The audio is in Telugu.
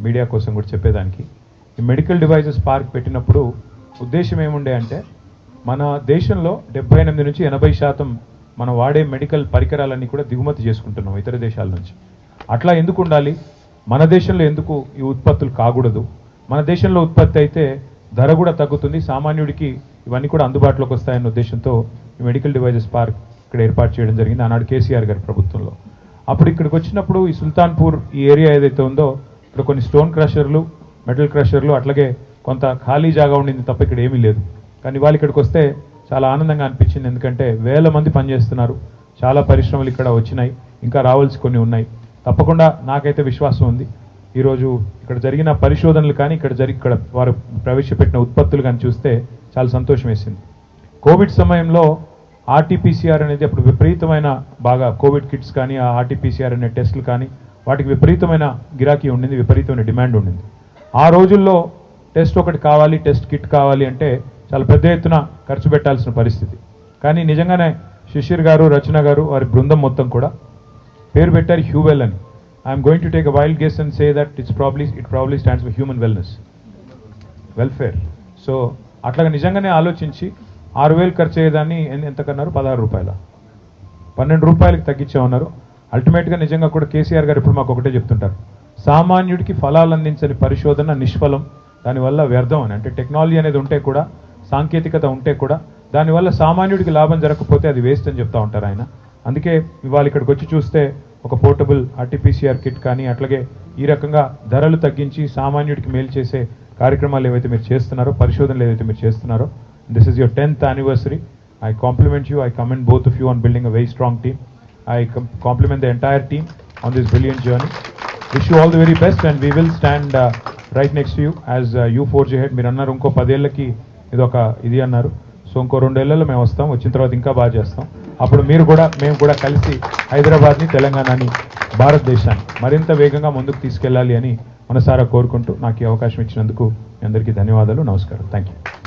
మీడియా కోసం కూడా చెప్పేదానికి. ఈ మెడికల్ డివైజెస్ పార్క్ పెట్టినప్పుడు ఉద్దేశం ఏముండే అంటే మన దేశంలో 78 నుంచి 80% మనం వాడే మెడికల్ పరికరాలన్నీ కూడా దిగుమతి చేసుకుంటున్నాం ఇతర దేశాల నుంచి. అట్లా ఎందుకు ఉండాలి, మన దేశంలో ఎందుకు ఈ ఉత్పత్తులు కాకూడదు, మన దేశంలో ఉత్పత్తి అయితే ధర కూడా తగ్గుతుంది, సామాన్యుడికి ఇవన్నీ కూడా అందుబాటులోకి వస్తాయన్న ఉద్దేశంతో ఈ మెడికల్ డివైజెస్ పార్క్ ఇక్కడ ఏర్పాటు చేయడం జరిగింది ఆనాడు కేసీఆర్ గారి ప్రభుత్వంలో. అప్పుడు ఇక్కడికి వచ్చినప్పుడు ఈ సుల్తాన్పూర్ ఈ ఏరియా ఏదైతే ఉందో ఇక్కడ కొన్ని స్టోన్ క్రషర్లు, మెటల్ క్రషర్లు, అట్లాగే కొంత ఖాళీ జాగా ఉండింది తప్ప ఇక్కడ ఏమీ లేదు. కానీ వాళ్ళు ఇక్కడికి వస్తే చాలా ఆనందంగా అనిపించింది, ఎందుకంటే వేల మంది పనిచేస్తున్నారు, చాలా పరిశ్రమలు ఇక్కడ వచ్చినాయి, ఇంకా రావాల్సి కొన్ని ఉన్నాయి. తప్పకుండా నాకైతే విశ్వాసం ఉంది, ఈరోజు ఇక్కడ జరిగిన పరిశోధనలు కానీ ఇక్కడ వారు ప్రవేశపెట్టిన ఉత్పత్తులు కానీ చూస్తే చాలా సంతోషం వేసింది. కోవిడ్ సమయంలో ఆర్టీపీసీఆర్ అనేది అప్పుడు విపరీతమైన బాగా కోవిడ్ కిట్స్ కానీ ఆ ఆర్టీపీసీఆర్ అనే టెస్టులు కానీ వాటికి విపరీతమైన గిరాకీ ఉండింది, విపరీతమైన డిమాండ్ ఉండింది. ఆ రోజుల్లో టెస్ట్ ఒకటి కావాలి, టెస్ట్ కిట్ కావాలి అంటే చాలా పెద్ద ఎత్తున ఖర్చు పెట్టాల్సిన పరిస్థితి. కానీ నిజంగానే శిశిర్ గారు, రచన గారు, వారి బృందం మొత్తం కూడా పేరు పెట్టారు హ్యూవెల్ అని. I'm going to take a wild guess and say that it probably stands for human welfare. So అట్లాగా నిజంగానే ఆలోచించి 6,000 ఖర్చు అయ్యేదాన్ని ఎంత కన్నారు, 16 రూపాయల, 12 రూపాయలకి తగ్గించామన్నారు. అల్టిమేట్గా నిజంగా కూడా కేసీఆర్ గారు ఇప్పుడు మాకు ఒకటే చెప్తుంటారు, సామాన్యుడికి ఫలాలు అందించని పరిశోధన నిష్ఫలం, దానివల్ల వ్యర్థం అని. అంటే టెక్నాలజీ అనేది ఉంటే కూడా, సాంకేతికత ఉంటే కూడా దానివల్ల సామాన్యుడికి లాభం జరగకపోతే అది వేస్ట్ అని చెప్తా ఉంటారు ఆయన. అందుకే ఇవాళ ఇక్కడికి వచ్చి చూస్తే ఒక పోర్టబుల్ ఆర్టీపీసీఆర్ కిట్ కానీ అట్లాగే ఈ రకంగా ధరలు తగ్గించి సామాన్యుడికి మేలు చేసే కార్యక్రమాలు ఏవైతే మీరు చేస్తున్నారో, పరిశోధనలు ఏవైతే మీరు చేస్తున్నారో, this is your 10th anniversary. I compliment you, I commend both of you on building a very strong team. I compliment the entire team on this brilliant journey. Wish you all the very best and we will stand right next to you as you forge ahead. మీరు అన్నారు ఇంకో 10 ఏళ్ళకి ఇదొక ఇది అన్నారు, సో ఇంకో 2 ఏళ్లలో మేము వస్తాం, వచ్చిన తర్వాత ఇంకా బాగా చేస్తాం. అప్పుడు మేము కూడా కలిసి హైదరాబాద్ని, తెలంగాణని, భారతదేశాన్ని మరింత వేగంగా ముందుకు తీసుకెళ్ళాలి అని మనసారా కోరుకుంటూ నాకు ఈ అవకాశం ఇచ్చినందుకు మీ అందరికీ ధన్యవాదాలు. నమస్కారం. Thank you.